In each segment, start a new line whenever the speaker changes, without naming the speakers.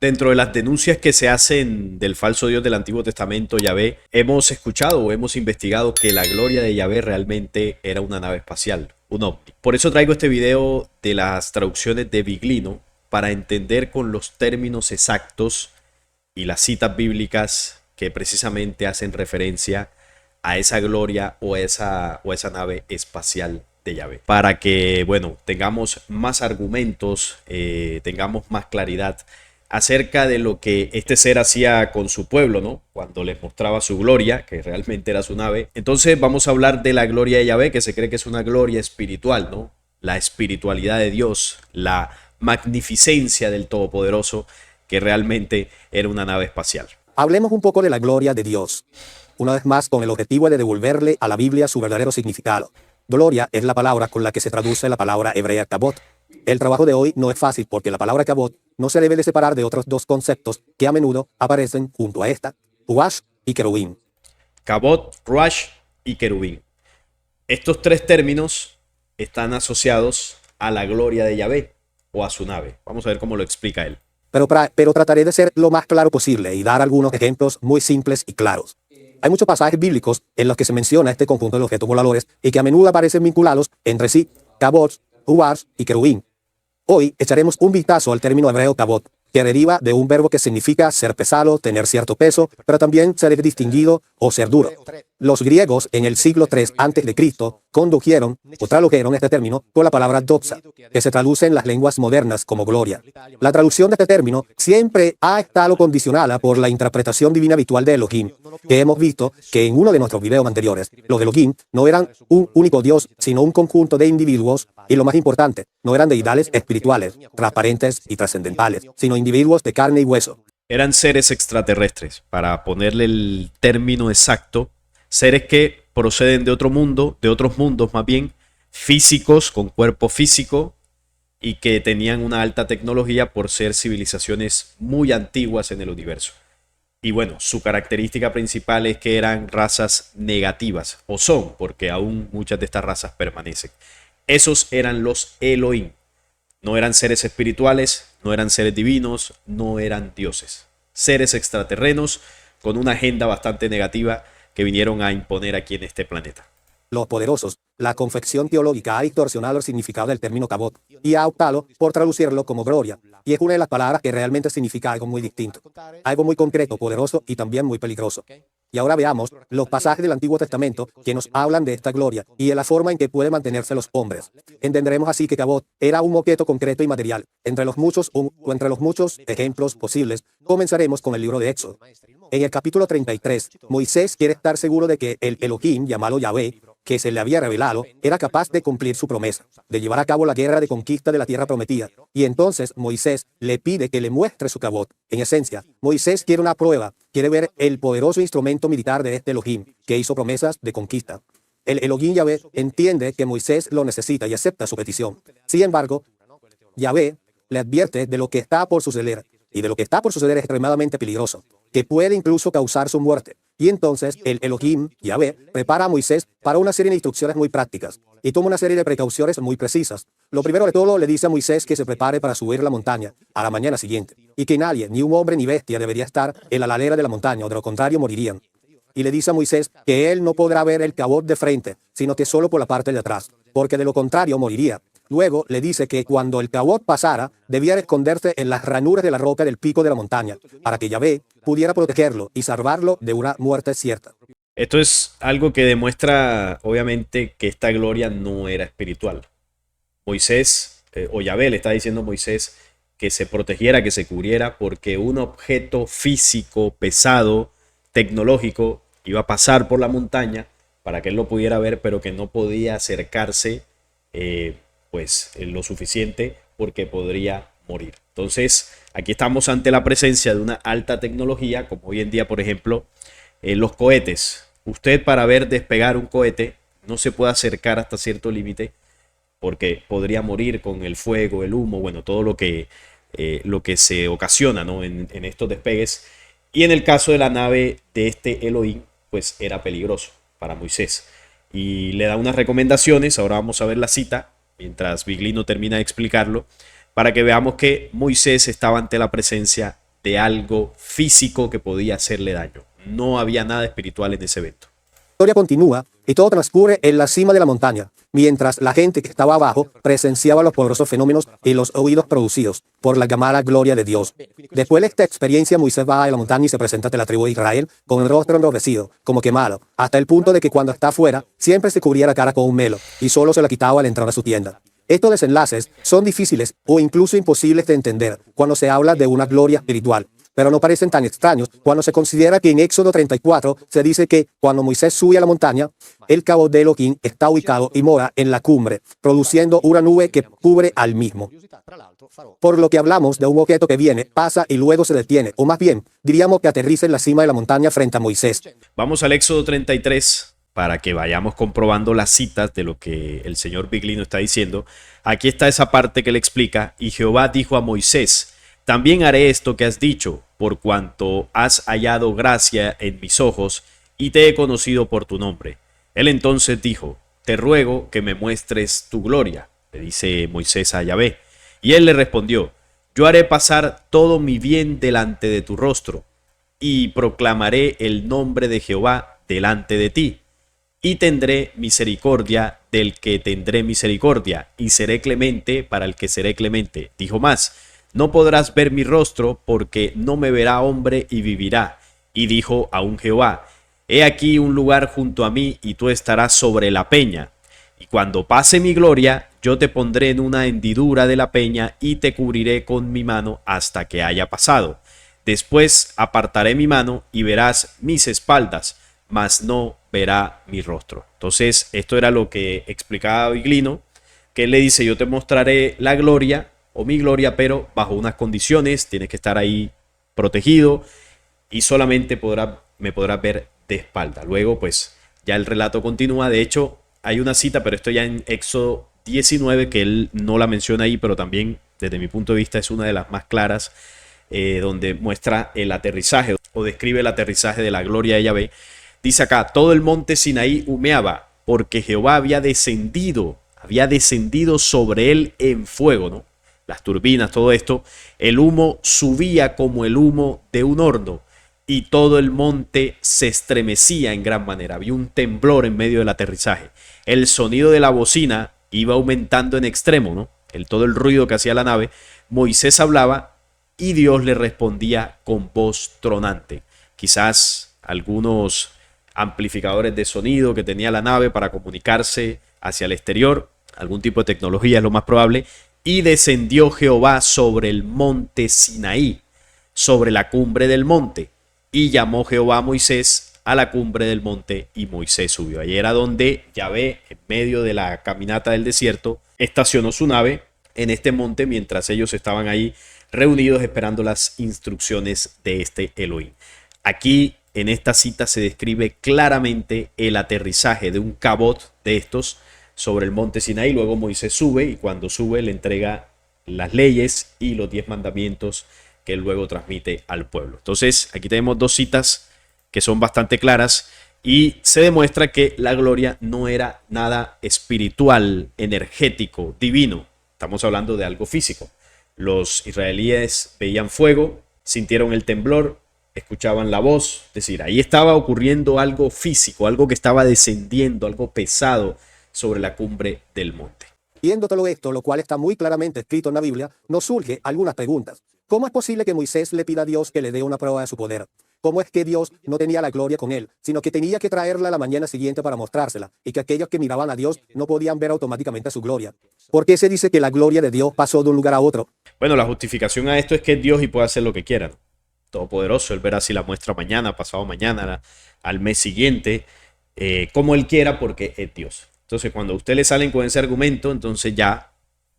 Dentro de las denuncias que se hacen del falso Dios del Antiguo Testamento, Yahvé, hemos escuchado o hemos investigado que la gloria de Yahvé realmente era una nave espacial, un ovni. Por eso traigo este video de las traducciones de Biglino para entender con los términos exactos y las citas bíblicas que precisamente hacen referencia a esa gloria o esa nave espacial de Yahvé. Para que, bueno, tengamos más argumentos, tengamos más claridad acerca de lo que este ser hacía con su pueblo, ¿no? Cuando les mostraba su gloria, que realmente era su nave. Entonces vamos a hablar de la gloria de Yahvé, que se cree que es una gloria espiritual, ¿no? La espiritualidad de Dios, la magnificencia del Todopoderoso, que realmente era una nave espacial.
Hablemos un poco de la gloria de Dios, una vez más con el objetivo de devolverle a la Biblia su verdadero significado. Gloria es la palabra con la que se traduce la palabra hebrea kabod. El trabajo de hoy no es fácil porque la palabra kabod no se debe de separar de otros dos conceptos que a menudo aparecen junto a esta, ruach y querubín.
Kabod, ruach y querubín. Estos tres términos están asociados a la gloria de Yahvé o a su nave. Vamos a ver cómo lo explica él.
Pero trataré de ser lo más claro posible y dar algunos ejemplos muy simples y claros. Hay muchos pasajes bíblicos en los que se menciona este conjunto de objetos voladores y que a menudo aparecen vinculados entre sí, kabod, ruach y querubín. Hoy echaremos un vistazo al término hebreo kabod, que deriva de un verbo que significa ser pesado, tener cierto peso, pero también ser distinguido o ser duro. Los griegos en el siglo III a.C. condujeron o tradujeron este término con la palabra doxa, que se traduce en las lenguas modernas como gloria. La traducción de este término siempre ha estado condicionada por la interpretación divina habitual de Elohim, que hemos visto que en uno de nuestros videos anteriores, los Elohim no eran un único Dios, sino un conjunto de individuos, y lo más importante, no eran deidades espirituales, transparentes y trascendentales, sino individuos de carne y hueso.
Eran seres extraterrestres, para ponerle el término exacto, seres que proceden de otro mundo, de otros mundos más bien, físicos, con cuerpo físico, y que tenían una alta tecnología por ser civilizaciones muy antiguas en el universo. Y bueno, su característica principal es que eran razas negativas, o son, porque aún muchas de estas razas permanecen. Esos eran los Elohim. No eran seres espirituales, no eran seres divinos, no eran dioses. Seres extraterrenos con una agenda bastante negativa que vinieron a imponer aquí en este planeta.
Los poderosos, la confección teológica ha distorsionado el significado del término kabod y ha optado por traducirlo como gloria, y es una de las palabras que realmente significa algo muy distinto, algo muy concreto, poderoso y también muy peligroso. Y ahora veamos los pasajes del Antiguo Testamento que nos hablan de esta gloria y de la forma en que pueden mantenerse los hombres. Entenderemos así que kabod era un objeto concreto y material. Entre los muchos ejemplos posibles, comenzaremos con el libro de Éxodo. En el capítulo 33, Moisés quiere estar seguro de que el Elohim, llamado Yahvé, que se le había revelado, era capaz de cumplir su promesa, de llevar a cabo la guerra de conquista de la tierra prometida. Y entonces Moisés le pide que le muestre su kabod. En esencia, Moisés quiere una prueba, quiere ver el poderoso instrumento militar de este Elohim, que hizo promesas de conquista. El Elohim Yahvé entiende que Moisés lo necesita y acepta su petición. Sin embargo, Yahvé le advierte de lo que está por suceder, y de lo que está por suceder es extremadamente peligroso, que puede incluso causar su muerte. Y entonces el Elohim, Yahvé, prepara a Moisés para una serie de instrucciones muy prácticas y toma una serie de precauciones muy precisas. Lo primero de todo, le dice a Moisés que se prepare para subir la montaña a la mañana siguiente y que nadie, ni un hombre ni bestia, debería estar en la ladera de la montaña, o de lo contrario morirían. Y le dice a Moisés que él no podrá ver el kabod de frente, sino que solo por la parte de atrás, porque de lo contrario moriría. Luego le dice que cuando el kabod pasara, debía esconderse en las ranuras de la roca del pico de la montaña, para que Yahvé pudiera protegerlo y salvarlo de una muerte cierta.
Esto es algo que demuestra, obviamente, que esta gloria no era espiritual. Moisés, o Yahvé le está diciendo a Moisés que se protegiera, que se cubriera, porque un objeto físico, pesado, tecnológico, iba a pasar por la montaña para que él lo pudiera ver, pero que no podía acercarse lo suficiente porque podría morir. Entonces, aquí estamos ante la presencia de una alta tecnología, como hoy en día, por ejemplo, los cohetes. Usted, para ver despegar un cohete, no se puede acercar hasta cierto límite porque podría morir con el fuego, el humo, bueno, todo lo que se ocasiona, ¿no? en estos despegues. Y en el caso de la nave de este Elohim, pues era peligroso para Moisés. Y le da unas recomendaciones, ahora vamos a ver la cita, mientras Biglino termina de explicarlo, para que veamos que Moisés estaba ante la presencia de algo físico que podía hacerle daño. No había nada espiritual en ese evento.
La historia continúa y todo transcurre en la cima de la montaña, mientras la gente que estaba abajo presenciaba los poderosos fenómenos y los oídos producidos por la llamada gloria de Dios. Después de esta experiencia, Moisés va a la montaña y se presenta ante la tribu de Israel con el rostro enrojecido, como quemado, hasta el punto de que cuando está afuera, siempre se cubría la cara con un velo y solo se la quitaba al entrar a su tienda. Estos desenlaces son difíciles o incluso imposibles de entender cuando se habla de una gloria espiritual, pero no parecen tan extraños cuando se considera que en Éxodo 34 se dice que cuando Moisés sube a la montaña, el cabo de Elohim está ubicado y mora en la cumbre, produciendo una nube que cubre al mismo. Por lo que hablamos de un objeto que viene, pasa y luego se detiene, o más bien, diríamos que aterriza en la cima de la montaña frente a Moisés.
Vamos al Éxodo 33 para que vayamos comprobando las citas de lo que el señor Biglino está diciendo. Aquí está esa parte que le explica: y Jehová dijo a Moisés, también haré esto que has dicho, por cuanto has hallado gracia en mis ojos, y te he conocido por tu nombre. Él entonces dijo, te ruego que me muestres tu gloria, le dice Moisés a Yahvé. Y él le respondió, yo haré pasar todo mi bien delante de tu rostro, y proclamaré el nombre de Jehová delante de ti. Y tendré misericordia del que tendré misericordia, y seré clemente para el que seré clemente. Dijo más, no podrás ver mi rostro, porque no me verá hombre y vivirá. Y dijo aún Jehová, he aquí un lugar junto a mí, y tú estarás sobre la peña. Y cuando pase mi gloria, yo te pondré en una hendidura de la peña, y te cubriré con mi mano hasta que haya pasado. Después apartaré mi mano, y verás mis espaldas, mas no verá mi rostro. Entonces, esto era lo que explicaba Biglino, que él le dice, yo te mostraré la gloria, o mi gloria, pero bajo unas condiciones, tienes que estar ahí protegido, y solamente me podrás ver de espalda. Luego, pues, ya el relato continúa. De hecho, hay una cita, pero esto ya en Éxodo 19, que él no la menciona ahí, pero también, desde mi punto de vista, es una de las más claras, donde muestra el aterrizaje, o describe el aterrizaje de la gloria de Yahvé. Dice acá, todo el monte Sinaí humeaba, porque Jehová había descendido sobre él en fuego, ¿no? Las turbinas, todo esto, el humo subía como el humo de un horno, y todo el monte se estremecía en gran manera. Había un temblor en medio del aterrizaje. El sonido de la bocina iba aumentando en extremo, ¿no? Todo el ruido que hacía la nave. Moisés hablaba y Dios le respondía con voz tronante. Quizás algunos amplificadores de sonido que tenía la nave para comunicarse hacia el exterior, algún tipo de tecnología es lo más probable. Y descendió Jehová sobre el monte Sinaí, sobre la cumbre del monte, y llamó Jehová a Moisés a la cumbre del monte, y Moisés subió. Allí era donde Yahvé, en medio de la caminata del desierto, estacionó su nave en este monte mientras ellos estaban ahí reunidos esperando las instrucciones de este Elohim. Aquí en esta cita se describe claramente el aterrizaje de un cabot de estos sobre el monte Sinaí. Luego Moisés sube, y cuando sube le entrega las leyes y los 10 mandamientos que él luego transmite al pueblo. Entonces aquí tenemos dos citas que son bastante claras, y se demuestra que la gloria no era nada espiritual, energético, divino. Estamos hablando de algo físico. Los israelíes veían fuego, sintieron el temblor, escuchaban la voz, es decir, ahí estaba ocurriendo algo físico, algo que estaba descendiendo, algo pesado sobre la cumbre del monte.
Viendo todo esto, lo cual está muy claramente escrito en la Biblia, nos surge algunas preguntas. ¿Cómo es posible que Moisés le pida a Dios que le dé una prueba de su poder? ¿Cómo es que Dios no tenía la gloria con él, sino que tenía que traerla la mañana siguiente para mostrársela, y que aquellos que miraban a Dios no podían ver automáticamente su gloria? ¿Por qué se dice que la gloria de Dios pasó de un lugar a otro?
Bueno, la justificación a esto es que es Dios y puede hacer lo que quiera, ¿no? Todopoderoso, él verá si la muestra mañana, pasado mañana, al mes siguiente, como él quiera, porque es Dios. Entonces, cuando a usted le salen con ese argumento, entonces ya,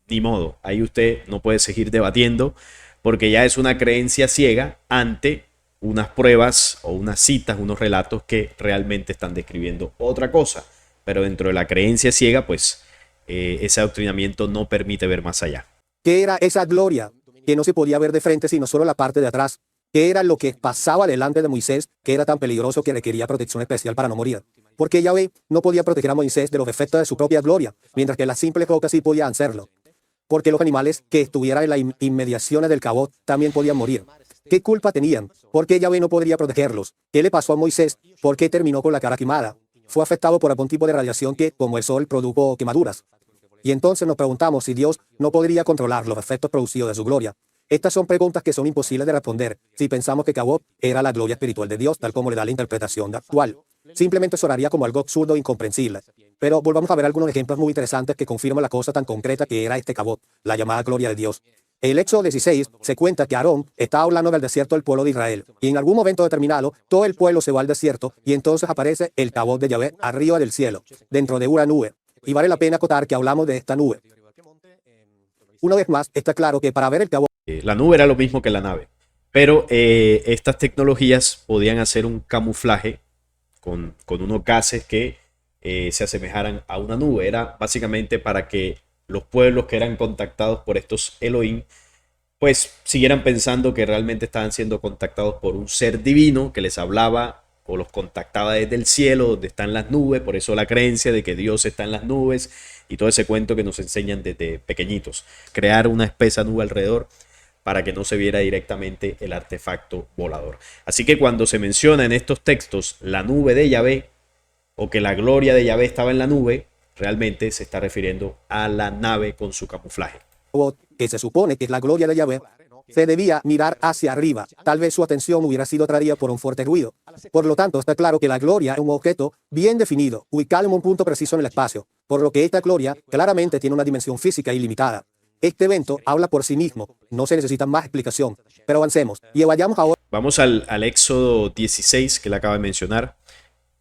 ni modo, ahí usted no puede seguir debatiendo, porque ya es una creencia ciega ante unas pruebas o unas citas, unos relatos que realmente están describiendo otra cosa. Pero dentro de la creencia ciega, pues ese adoctrinamiento no permite ver más allá.
¿Qué era esa gloria que no se podía ver de frente, sino solo la parte de atrás? ¿Qué era lo que pasaba delante de Moisés, que era tan peligroso que requería protección especial para no morir? Porque Yahvé no podía proteger a Moisés de los defectos de su propia gloria, mientras que las simples rocas sí podían hacerlo. Porque los animales que estuvieran en las inmediaciones del cabot también podían morir. ¿Qué culpa tenían? ¿Por qué Yahvé no podría protegerlos? ¿Qué le pasó a Moisés? ¿Por qué terminó con la cara quemada? Fue afectado por algún tipo de radiación que, como el sol, produjo quemaduras. Y entonces nos preguntamos si Dios no podría controlar los efectos producidos de su gloria. Estas son preguntas que son imposibles de responder si pensamos que Cabot era la gloria espiritual de Dios, tal como le da la interpretación actual. Simplemente sonaría como algo absurdo e incomprensible. Pero volvamos a ver algunos ejemplos muy interesantes que confirman la cosa tan concreta que era este Cabot, la llamada gloria de Dios. En el Éxodo 16 se cuenta que Aarón estaba hablando del desierto del pueblo de Israel, y en algún momento determinado todo el pueblo se va al desierto y entonces aparece el Cabot de Yahvé arriba del cielo, dentro de una nube. Y vale la pena acotar que hablamos de esta nube. Una vez más, está claro que para ver el Cabot
La nube era lo mismo que la nave, pero estas tecnologías podían hacer un camuflaje con unos gases que se asemejaran a una nube. Era básicamente para que los pueblos que eran contactados por estos Elohim pues siguieran pensando que realmente estaban siendo contactados por un ser divino que les hablaba o los contactaba desde el cielo, donde están las nubes. Por eso la creencia de que Dios está en las nubes y todo ese cuento que nos enseñan desde pequeñitos. Crear una espesa nube alrededor para que no se viera directamente el artefacto volador. Así que cuando se menciona en estos textos la nube de Yahvé, o que la gloria de Yahvé estaba en la nube, realmente se está refiriendo a la nave con su camuflaje.
que se supone que es la gloria de Yahvé, se debía mirar hacia arriba. Tal vez su atención hubiera sido atraída por un fuerte ruido. Por lo tanto, está claro que la gloria es un objeto bien definido, ubicado en un punto preciso en el espacio, por lo que esta gloria claramente tiene una dimensión física ilimitada. Este evento habla por sí mismo, no se necesita más explicación. Pero avancemos y vayamos ahora.
Vamos al Éxodo 16 que le acaba de mencionar.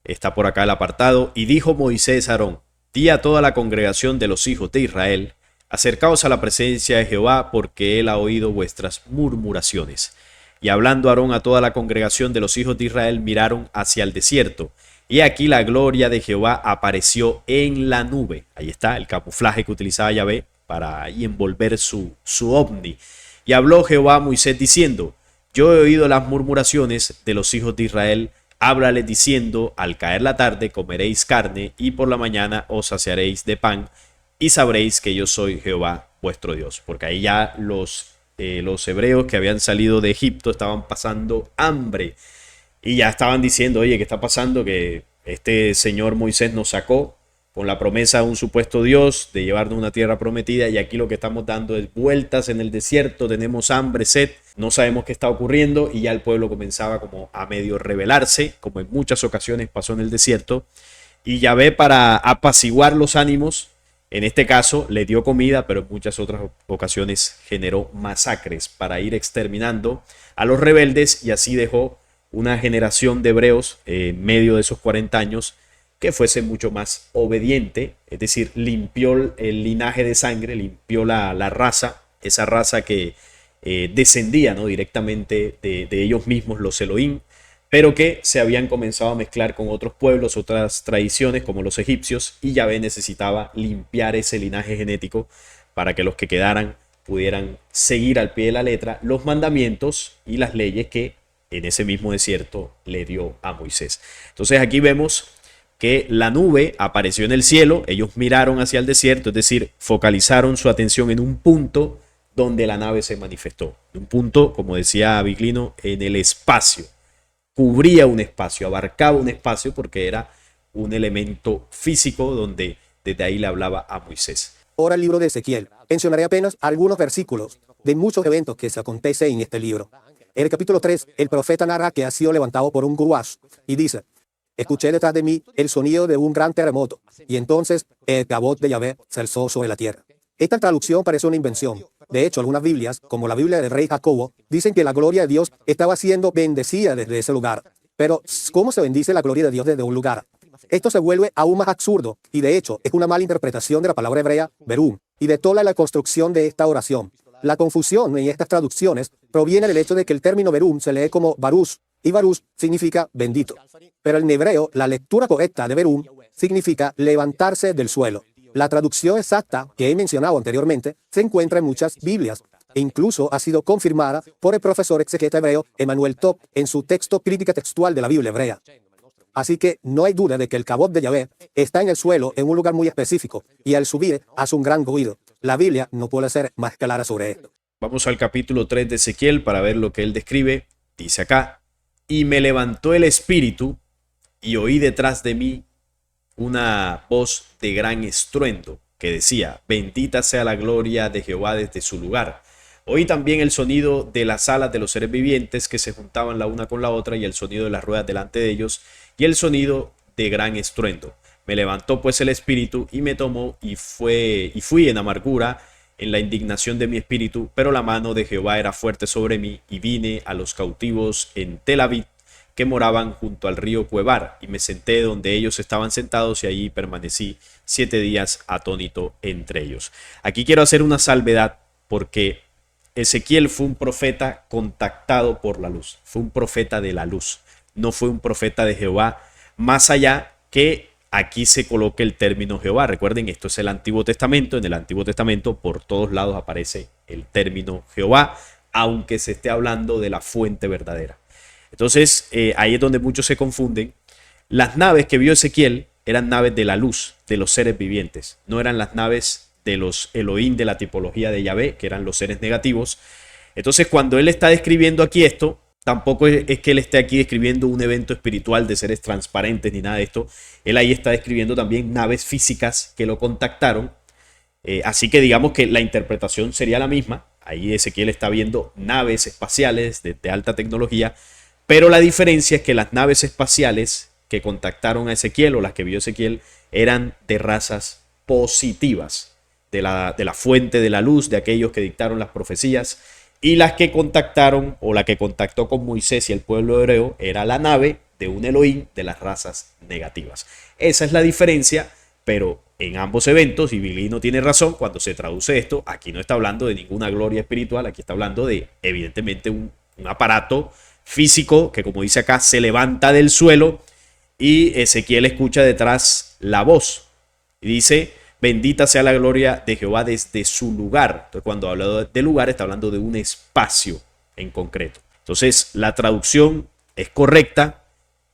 Está por acá el apartado. Y dijo Moisés a Aarón: di a toda la congregación de los hijos de Israel: acercaos a la presencia de Jehová, porque él ha oído vuestras murmuraciones. Y hablando Aarón a toda la congregación de los hijos de Israel, miraron hacia el desierto. Y aquí la gloria de Jehová apareció en la nube. Ahí está el camuflaje que utilizaba Yahvé para ahí envolver su ovni. Y habló Jehová a Moisés diciendo: yo he oído las murmuraciones de los hijos de Israel. Háblales diciendo: al caer la tarde comeréis carne, y por la mañana os saciaréis de pan, y sabréis que yo soy Jehová vuestro Dios. Porque ahí ya los hebreos que habían salido de Egipto estaban pasando hambre. Y ya estaban diciendo: oye, ¿qué está pasando? Que este señor Moisés nos sacó con la promesa de un supuesto Dios de llevarnos a una tierra prometida, y aquí lo que estamos dando es vueltas en el desierto, tenemos hambre, sed, no sabemos qué está ocurriendo. Y ya el pueblo comenzaba como a medio rebelarse, como en muchas ocasiones pasó en el desierto. Y Yahvé, para apaciguar los ánimos, en este caso le dio comida, pero en muchas otras ocasiones generó masacres para ir exterminando a los rebeldes, y así dejó una generación de hebreos en medio de esos 40 años que fuese mucho más obediente, es decir, limpió el linaje de sangre, limpió la raza, esa raza que descendía, ¿no?, directamente de ellos mismos, los Elohim, pero que se habían comenzado a mezclar con otros pueblos, otras tradiciones como los egipcios, y Yahvé necesitaba limpiar ese linaje genético para que los que quedaran pudieran seguir al pie de la letra los mandamientos y las leyes que en ese mismo desierto le dio a Moisés. Entonces aquí vemos que la nube apareció en el cielo, ellos miraron hacia el desierto, es decir, focalizaron su atención en un punto donde la nave se manifestó. Un punto, como decía Viglino, en el espacio. Cubría un espacio, abarcaba un espacio, porque era un elemento físico donde desde ahí le hablaba a Moisés.
Ahora el libro de Ezequiel. Mencionaré apenas algunos versículos de muchos eventos que se acontecen en este libro. En el capítulo 3, el profeta narra que ha sido levantado por un guruash y dice: escuché detrás de mí el sonido de un gran terremoto, y entonces el Cabot de Yahvé se alzó sobre la tierra. Esta traducción parece una invención. De hecho, algunas Biblias, como la Biblia del rey Jacobo, dicen que la gloria de Dios estaba siendo bendecida desde ese lugar. Pero, ¿cómo se bendice la gloria de Dios desde un lugar? Esto se vuelve aún más absurdo, y de hecho es una mala interpretación de la palabra hebrea Berum y de toda la construcción de esta oración. La confusión en estas traducciones proviene del hecho de que el término Berum se lee como Baruch, y Baruch significa bendito. Pero en hebreo, la lectura correcta de Berum significa levantarse del suelo. La traducción exacta que he mencionado anteriormente se encuentra en muchas Biblias, e incluso ha sido confirmada por el profesor exegeta hebreo Emanuel Top en su texto Crítica Textual de la Biblia Hebrea. Así que no hay duda de que el Cabot de Yahvé está en el suelo en un lugar muy específico, y al subir hace un gran ruido. La Biblia no puede ser más clara sobre esto.
Vamos al capítulo 3 de Ezequiel para ver lo que él describe. Dice acá: y me levantó el espíritu y oí detrás de mí una voz de gran estruendo que decía: bendita sea la gloria de Jehová desde su lugar. Oí también el sonido de las alas de los seres vivientes que se juntaban la una con la otra, y el sonido de las ruedas delante de ellos, y el sonido de gran estruendo. Me levantó pues el espíritu y me tomó, y fui en amargura, en la indignación de mi espíritu, pero la mano de Jehová era fuerte sobre mí, y vine a los cautivos en Tel Aviv, que moraban junto al río Cuebar, y me senté donde ellos estaban sentados, y allí permanecí 7 días atónito entre ellos. Aquí quiero hacer una salvedad, porque Ezequiel fue un profeta contactado por la luz, fue un profeta de la luz, no fue un profeta de Jehová, más allá que aquí se coloque el término Jehová. Recuerden, esto es el Antiguo Testamento. En el Antiguo Testamento por todos lados aparece el término Jehová, aunque se esté hablando de la fuente verdadera. Entonces, ahí es donde muchos se confunden. Las naves que vio Ezequiel eran naves de la luz, de los seres vivientes. No eran las naves de los Elohim de la tipología de Yahvé, que eran los seres negativos. Entonces, cuando él está describiendo aquí esto, tampoco es que él esté aquí describiendo un evento espiritual de seres transparentes ni nada de esto. Él ahí está describiendo también naves físicas que lo contactaron. Así que digamos que la interpretación sería la misma. Ahí Ezequiel está viendo naves espaciales de alta tecnología, pero la diferencia es que las naves espaciales que contactaron a Ezequiel, o las que vio Ezequiel, eran de razas positivas, de la fuente de la luz, de aquellos que dictaron las profecías. Y las que contactaron, o la que contactó con Moisés y el pueblo hebreo, era la nave de un Elohim de las razas negativas. Esa es la diferencia, pero en ambos eventos, y Billy no tiene razón cuando se traduce esto, aquí no está hablando de ninguna gloria espiritual, aquí está hablando de, evidentemente, un aparato físico que, como dice acá, se levanta del suelo, y Ezequiel escucha detrás la voz y dice: bendita sea la gloria de Jehová desde su lugar. Entonces, cuando habla de lugar, está hablando de un espacio en concreto. Entonces, la traducción es correcta,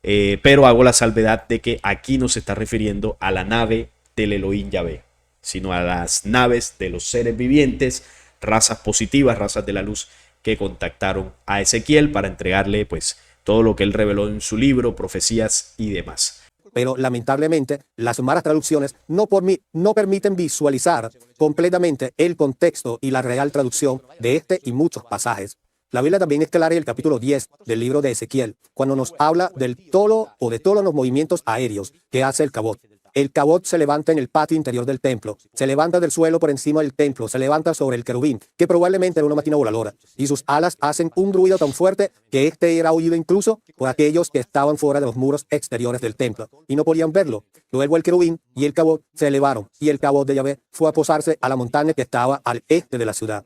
pero hago la salvedad de que aquí no se está refiriendo a la nave del Elohim Yahvé, sino a las naves de los seres vivientes, razas positivas, razas de la luz, que contactaron a Ezequiel para entregarle pues todo lo que él reveló en su libro, profecías y demás.
Pero lamentablemente las malas traducciones no permiten visualizar completamente el contexto y la real traducción de este y muchos pasajes. La Biblia también es clara en el capítulo 10 del libro de Ezequiel, cuando nos habla del tolo o de todos los movimientos aéreos que hace el cabot. El cabot se levanta en el patio interior del templo, se levanta del suelo por encima del templo, se levanta sobre el querubín, que probablemente era una máquina voladora, y sus alas hacen un ruido tan fuerte que este era oído incluso por aquellos que estaban fuera de los muros exteriores del templo y no podían verlo. Luego el querubín y el cabot se elevaron, y el cabot de Yahvé fue a posarse a la montaña que estaba al este de la ciudad.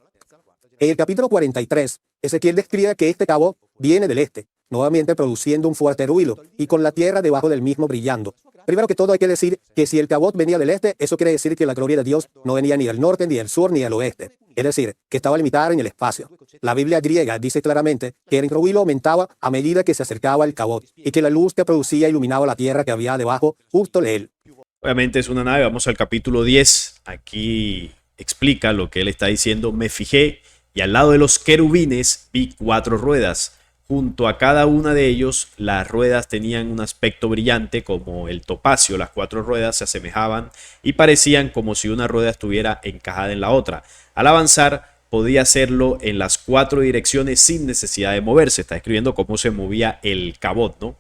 En el capítulo 43, Ezequiel describe que este cabot viene del este, nuevamente produciendo un fuerte ruido y con la tierra debajo del mismo brillando. Primero que todo hay que decir que si el cabot venía del este, eso quiere decir que la gloria de Dios no venía ni del norte, ni del sur, ni del oeste. Es decir, que estaba limitada en el espacio. La Biblia griega dice claramente que el ruido aumentaba a medida que se acercaba el cabot y que la luz que producía iluminaba la tierra que había debajo justo de él.
Obviamente es una nave. Vamos al capítulo 10. Aquí explica lo que él está diciendo. Me fijé y al lado de los querubines vi 4 ruedas. Junto a cada una de ellos, las ruedas tenían un aspecto brillante como el topacio. Las 4 ruedas se asemejaban y parecían como si una rueda estuviera encajada en la otra. Al avanzar, podía hacerlo en las 4 direcciones sin necesidad de moverse. Está escribiendo cómo se movía el cabot, ¿no?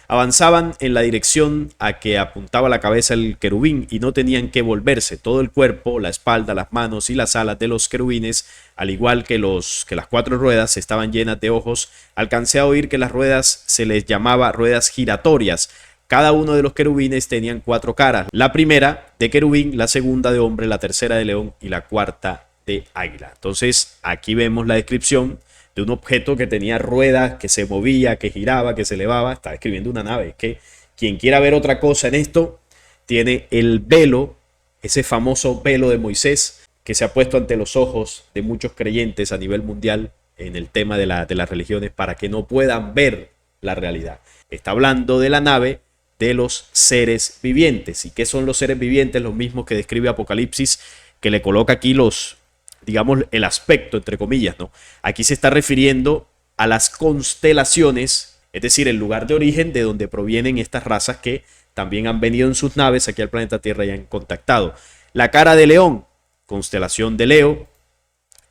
Avanzaban en la dirección a que apuntaba la cabeza el querubín y no tenían que volverse. Todo el cuerpo, la espalda, las manos y las alas de los querubines, al igual que las 4 ruedas, estaban llenas de ojos. Alcancé a oír que las ruedas se les llamaba ruedas giratorias. Cada uno de los querubines tenían 4 caras. La primera de querubín, la segunda de hombre, la tercera de león y la cuarta de águila. Entonces aquí vemos la descripción de un objeto que tenía ruedas, que se movía, que giraba, que se elevaba. Está describiendo una nave. Que quien quiera ver otra cosa en esto, tiene el velo, ese famoso velo de Moisés, que se ha puesto ante los ojos de muchos creyentes a nivel mundial en el tema de las religiones, para que no puedan ver la realidad. Está hablando de la nave de los seres vivientes. ¿Y qué son los seres vivientes? Los mismos que describe Apocalipsis, que le coloca aquí los digamos, el aspecto, entre comillas, ¿no? Aquí se está refiriendo a las constelaciones, es decir, el lugar de origen de donde provienen estas razas que también han venido en sus naves aquí al planeta Tierra y han contactado. La cara de león, constelación de Leo.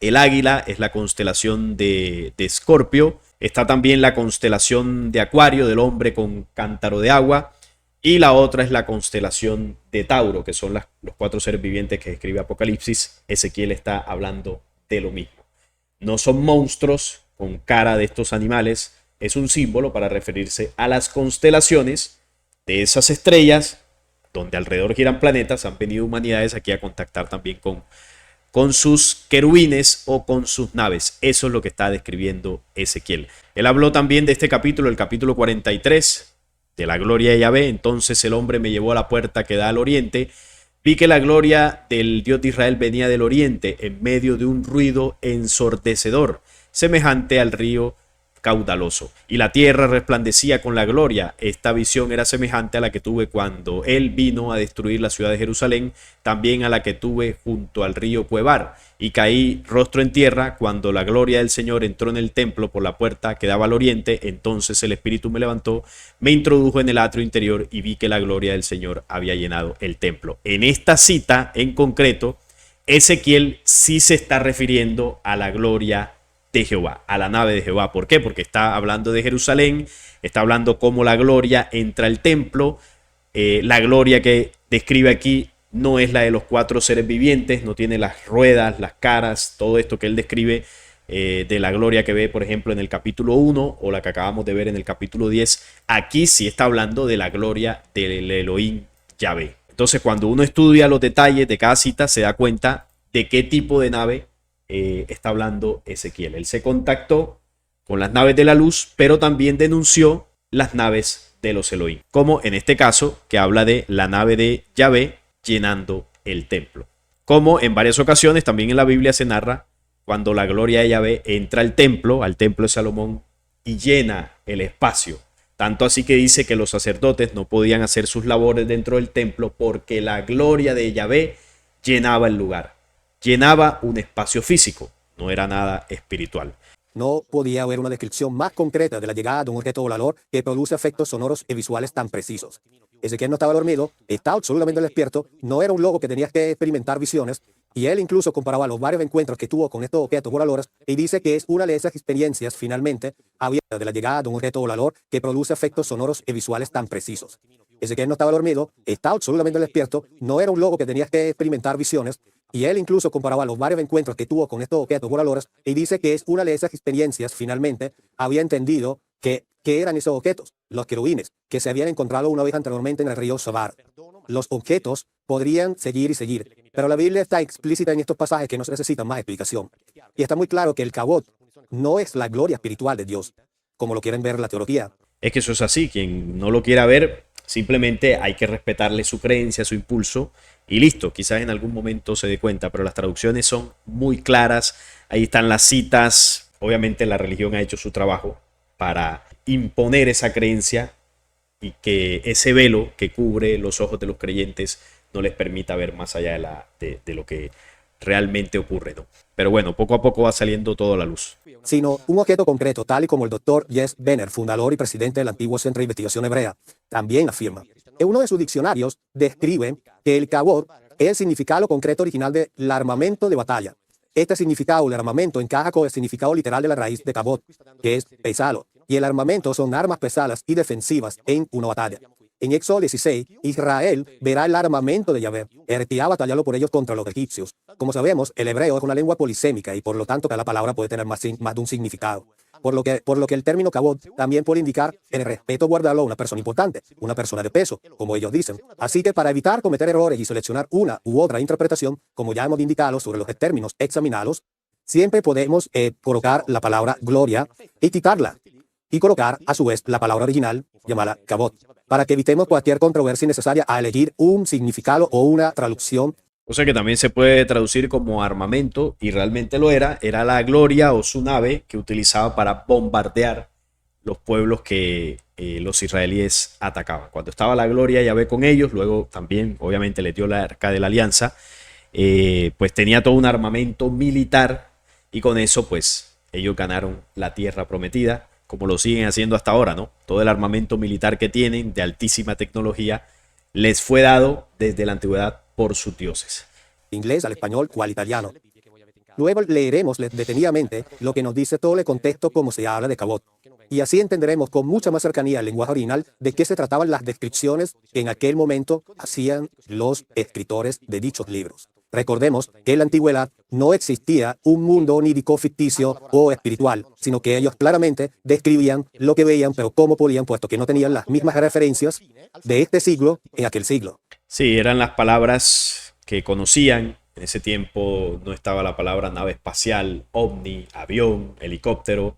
El águila es la constelación de Escorpio. Está también la constelación de Acuario, del hombre con cántaro de agua. Y la otra es la constelación de Tauro, que son los 4 seres vivientes que describe Apocalipsis. Ezequiel está hablando de lo mismo. No son monstruos con cara de estos animales, es un símbolo para referirse a las constelaciones de esas estrellas donde alrededor giran planetas. Han venido humanidades aquí a contactar también con sus querubines o con sus naves. Eso es lo que está describiendo Ezequiel. Él habló también de este capítulo, el capítulo 43, de la gloria de Yahvé. Entonces el hombre me llevó a la puerta que da al oriente. Vi que la gloria del Dios de Israel venía del oriente en medio de un ruido ensordecedor, semejante al río caudaloso, y la tierra resplandecía con la gloria. Esta visión era semejante a la que tuve cuando él vino a destruir la ciudad de Jerusalén, también a la que tuve junto al río Cuebar, y caí rostro en tierra cuando la gloria del Señor entró en el templo por la puerta que daba al oriente. Entonces el Espíritu me levantó, me introdujo en el atrio interior y vi que la gloria del Señor había llenado el templo. En esta cita en concreto, Ezequiel sí se está refiriendo a la gloria de Jehová, a la nave de Jehová. ¿Por qué? Porque está hablando de Jerusalén, está hablando cómo la gloria entra al templo. La gloria que describe aquí no es la de los 4 seres vivientes, no tiene las ruedas, las caras, todo esto que él describe de la gloria que ve, por ejemplo, en el capítulo 1 o la que acabamos de ver en el capítulo 10. Aquí sí está hablando de la gloria del Elohim Yahvé. Entonces, cuando uno estudia los detalles de cada cita, se da cuenta de qué tipo de nave está hablando Ezequiel. Él se contactó con las naves de la luz, pero también denunció las naves de los Elohim, como en este caso que habla de la nave de Yahvé llenando el templo. Como en varias ocasiones también en la Biblia se narra cuando la gloria de Yahvé entra al templo de Salomón, y llena el espacio. Tanto así que dice que los sacerdotes no podían hacer sus labores dentro del templo porque la gloria de Yahvé llenaba el lugar. Llenaba un espacio físico, no era nada espiritual.
No podía haber una descripción más concreta de la llegada de un objeto volador que produce efectos sonoros y visuales tan precisos. Ezequiel no estaba dormido, estaba absolutamente despierto, no era un loco que tenía que experimentar visiones, y él incluso comparaba los varios encuentros que tuvo con estos objetos voladores y dice que es una de esas experiencias finalmente abiertas de la llegada de un objeto volador que produce efectos sonoros y visuales tan precisos. Ezequiel no estaba dormido, estaba absolutamente despierto, no era un loco que tenía que experimentar visiones, y él incluso comparaba los varios encuentros que tuvo con estos objetos voladores y dice que es una de esas experiencias finalmente había entendido que eran esos objetos, los querubines, que se habían encontrado una vez anteriormente en el río Sabar. Los objetos podrían seguir y seguir, pero la Biblia está explícita en estos pasajes que no se necesitan más explicación. Y está muy claro que el Kabod no es la gloria espiritual de Dios, como lo quieren ver la teología.
Es que eso es así, quien no lo quiera ver, simplemente hay que respetarle su creencia, su impulso, y listo. Quizás en algún momento se dé cuenta, pero las traducciones son muy claras. Ahí están las citas. Obviamente la religión ha hecho su trabajo para imponer esa creencia y que ese velo que cubre los ojos de los creyentes no les permita ver más allá de lo que realmente ocurre, ¿no? Pero bueno, poco a poco va saliendo todo a la luz.
Sino un objeto concreto, tal y como el Dr. Jess Benner, fundador y presidente del antiguo Centro de Investigación Hebrea, también afirma. En uno de sus diccionarios describe que el Kabod es el significado concreto original del armamento de batalla. Este significado, el armamento, encaja con el significado literal de la raíz de Kabod, que es pesado, y el armamento son armas pesadas y defensivas en una batalla. En Éxodo 16, Israel verá el armamento de Yahvé, irá batallando por ellos contra los egipcios. Como sabemos, el hebreo es una lengua polisémica y por lo tanto cada palabra puede tener más de un significado. Por lo que el término Kabod también puede indicar el respeto guardado a una persona importante, una persona de peso, como ellos dicen. Así que para evitar cometer errores y seleccionar una u otra interpretación, como ya hemos indicado sobre los términos examinados, siempre podemos colocar la palabra gloria y quitarla, y colocar a su vez la palabra original llamada Kabod, para que evitemos cualquier controversia innecesaria a elegir un significado o una traducción.
O sea que también se puede traducir como armamento, y realmente lo era la gloria o su nave que utilizaba para bombardear los pueblos que los israelíes atacaban. Cuando estaba la gloria Yahvé con ellos, luego también obviamente les dio la arca de la alianza, pues tenía todo un armamento militar y con eso pues ellos ganaron la tierra prometida, como lo siguen haciendo hasta ahora, ¿no? Todo el armamento militar que tienen de altísima tecnología les fue dado desde la antigüedad por sus dioses.
Inglés al español o al italiano. Luego leeremos detenidamente lo que nos dice todo el contexto como se habla de Cabot. Y así entenderemos con mucha más cercanía el lenguaje original de qué se trataban las descripciones que en aquel momento hacían los escritores de dichos libros. Recordemos que en la antigüedad no existía un mundo onírico ficticio o espiritual, sino que ellos claramente describían lo que veían, pero cómo podían, puesto que no tenían las mismas referencias de este siglo en aquel siglo.
Sí, eran las palabras que conocían. En ese tiempo no estaba la palabra nave espacial, ovni, avión, helicóptero.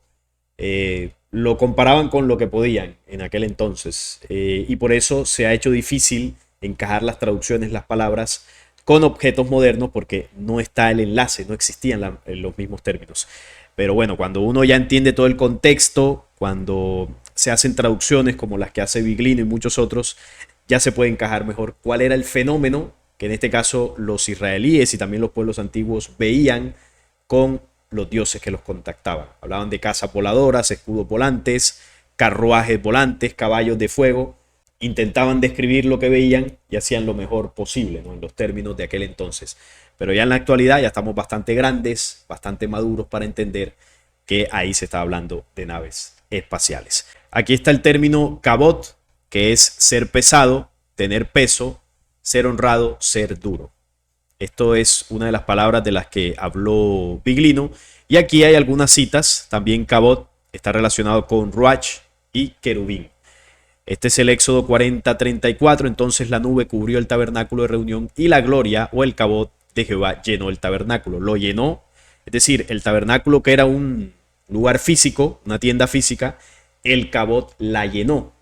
Lo comparaban con lo que podían en aquel entonces. Y por eso se ha hecho difícil encajar las traducciones, las palabras con objetos modernos, porque no está el enlace, no existían los mismos términos. Pero bueno, cuando uno ya entiende todo el contexto, cuando se hacen traducciones como las que hace Biglino y muchos otros, ya se puede encajar mejor cuál era el fenómeno que en este caso los israelíes y también los pueblos antiguos veían con los dioses que los contactaban. Hablaban de casas voladoras, escudos volantes, carruajes volantes, caballos de fuego. Intentaban describir lo que veían y hacían lo mejor posible, ¿no? En los términos de aquel entonces. Pero ya en la actualidad ya estamos bastante grandes, bastante maduros para entender que ahí se está hablando de naves espaciales. Aquí está el término kabot, que es ser pesado, tener peso, ser honrado, ser duro. Esto es una de las palabras de las que habló Biglino. Y aquí hay algunas citas. También kabot está relacionado con ruach y querubín. Este es el Éxodo 40:34. Entonces la nube cubrió el tabernáculo de reunión y la gloria o el kabot de Jehová llenó el tabernáculo. Lo llenó, es decir, el tabernáculo, que era un lugar físico, una tienda física, el kabot la llenó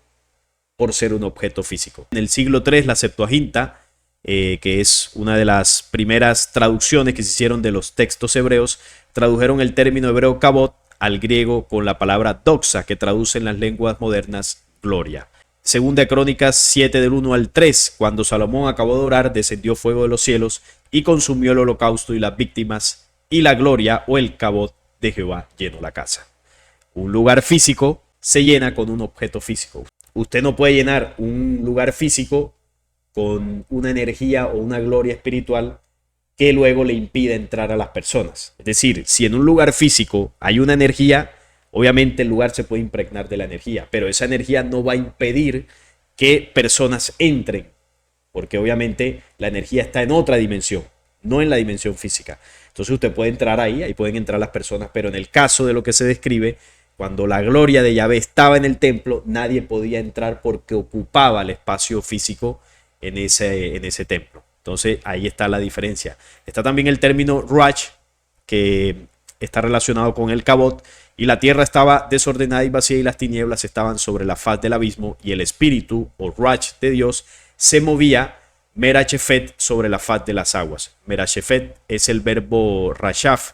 por ser un objeto físico. En el siglo III, la Septuaginta, que es una de las primeras traducciones que se hicieron de los textos hebreos, tradujeron el término hebreo kabot al griego con la palabra doxa, que traduce en las lenguas modernas gloria. Segunda de Crónicas 7 del 1 al 3, cuando Salomón acabó de orar, descendió fuego de los cielos y consumió el holocausto y las víctimas, y la gloria o el kabot de Jehová llenó la casa. Un lugar físico se llena con un objeto físico. Usted no puede llenar un lugar físico con una energía o una gloria espiritual que luego le impide entrar a las personas. Es decir, si en un lugar físico hay una energía, obviamente el lugar se puede impregnar de la energía, pero esa energía no va a impedir que personas entren, porque obviamente la energía está en otra dimensión, no en la dimensión física. Entonces usted puede entrar ahí pueden entrar las personas, pero en el caso de lo que se describe, cuando la gloria de Yahvé estaba en el templo, nadie podía entrar porque ocupaba el espacio físico en ese templo. Entonces ahí está la diferencia. Está también el término ruach, que está relacionado con el kabot, y la tierra estaba desordenada y vacía y las tinieblas estaban sobre la faz del abismo y el espíritu o ruach de Dios se movía merachefet sobre la faz de las aguas. Merachefet es el verbo rashaf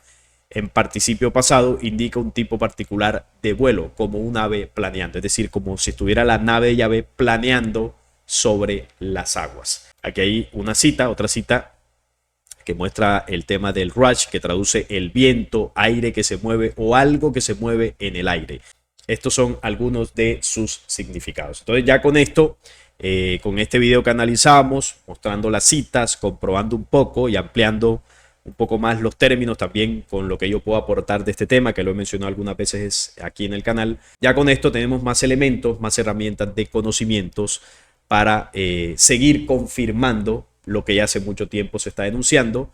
en participio pasado, indica un tipo particular de vuelo, como un ave planeando, es decir, como si estuviera la nave de Yahvé planeando sobre las aguas. Aquí hay una cita, otra cita que muestra el tema del ruach, que traduce el viento, aire que se mueve o algo que se mueve en el aire. Estos son algunos de sus significados. Entonces ya con esto, con este video que analizamos, mostrando las citas, comprobando un poco y ampliando un poco más los términos, también con lo que yo puedo aportar de este tema, que lo he mencionado algunas veces aquí en el canal. Ya con esto tenemos más elementos, más herramientas de conocimientos para seguir confirmando lo que ya hace mucho tiempo se está denunciando,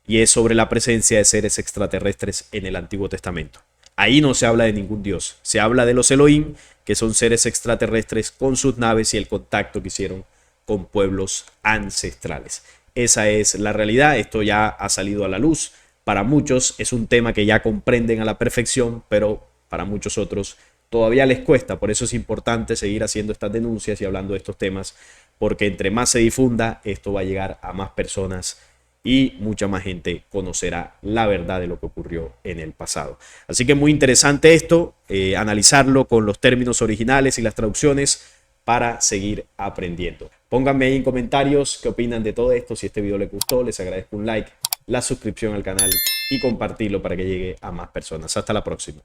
y es sobre la presencia de seres extraterrestres en el Antiguo Testamento. Ahí no se habla de ningún dios, se habla de los Elohim, que son seres extraterrestres con sus naves y el contacto que hicieron con pueblos ancestrales. Esa es la realidad, esto ya ha salido a la luz. Para muchos es un tema que ya comprenden a la perfección, pero para muchos otros todavía les cuesta. Por eso es importante seguir haciendo estas denuncias y hablando de estos temas, porque entre más se difunda, esto va a llegar a más personas y mucha más gente conocerá la verdad de lo que ocurrió en el pasado. Así que muy interesante esto, analizarlo con los términos originales y las traducciones para seguir aprendiendo. Pónganme ahí en comentarios qué opinan de todo esto. Si este video les gustó, les agradezco un like, la suscripción al canal y compartirlo para que llegue a más personas. Hasta la próxima.